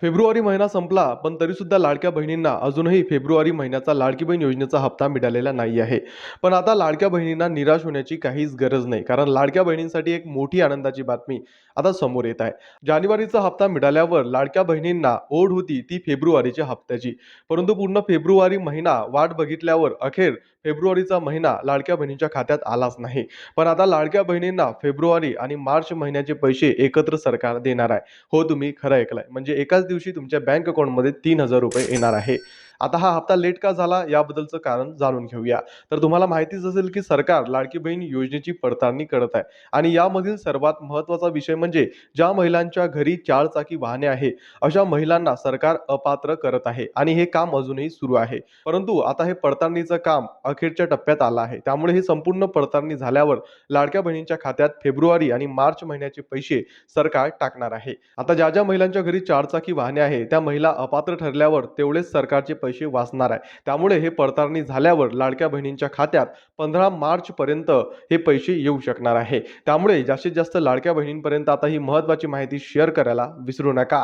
February महिना संपला, पण तरीसुद्धा लाडक्या बहिणींना अजूनही फेब्रुवारी महिन्याचा लाडकी बहीण योजनेचा हप्ता मिळालेला नाही आहे. पण आता लाडक्या बहिणींना निराश होण्याची काहीच गरज नाही. कारण लाडक्या बहिणींसाठी एक मोठी आनंदाची बातमी आता समोर येत आहे. जानेवारीचा हप्ता मिळाल्यावर लाडक्या बहिणींना ओढ होती ती फेब्रुवारीच्या हप्त्याची. परंतु पूर्ण फेब्रुवारी महिना वाट बघितल्यावर अखेर फेब्रुवारीचा महिना लाडक्या बहिणींच्या खात्यात आलाच नाही. पण आता लाडक्या बहिणींना फेब्रुवारी आणि मार्च महिन्याचे पैसे एकत्र सरकार देणार आहे. हो, तुम्ही खरं ऐकलंय. म्हणजे एकाच दिवशी तुमच्या बँक अकाउंटमध्ये ₹3000 येणार आहे. आता हा हप्ता लेट का झाला याबद्दलचं कारण जाणून घेऊया. तर तुम्हाला माहितीच असेल की सरकार लाडकी बहीण योजनेची पडताळणी करत आहे आणि यामधील सर्वात महत्त्वाचा विषय म्हणजे ज्या महिलांच्या घरी 4 चाकी वाहने आहे, अशा महिलांना सरकार अपात्र करत आहे आणि हे काम अजूनही सुरू आहे. परंतु आता हे पडताळणीचं काम अखेरच्या टप्प्यात आलं आहे. त्यामुळे ही संपूर्ण पडताळणी झाल्यावर लाडक्या बहिणींच्या खात्यात फेब्रुवारी आणि मार्च महिन्याचे पैसे सरकार टाकणार आहे. आता ज्या महिलांच्या घरी 4 चाकी वाहने आहे, त्या महिला अपात्र ठरल्यावर तेवढेच सरकारचे पैसे वाचणार आहे. त्यामुळे हे पडताळणी झाल्यावर लाडक्या बहिणींच्या खात्यात 15 मार्च पर्यंत हे पैसे येऊ शकणार आहे. त्यामुळे जास्तीत जास्त लाडक्या बहिणींपर्यंत आता ही महत्त्वाची माहिती शेअर करायला विसरू नका.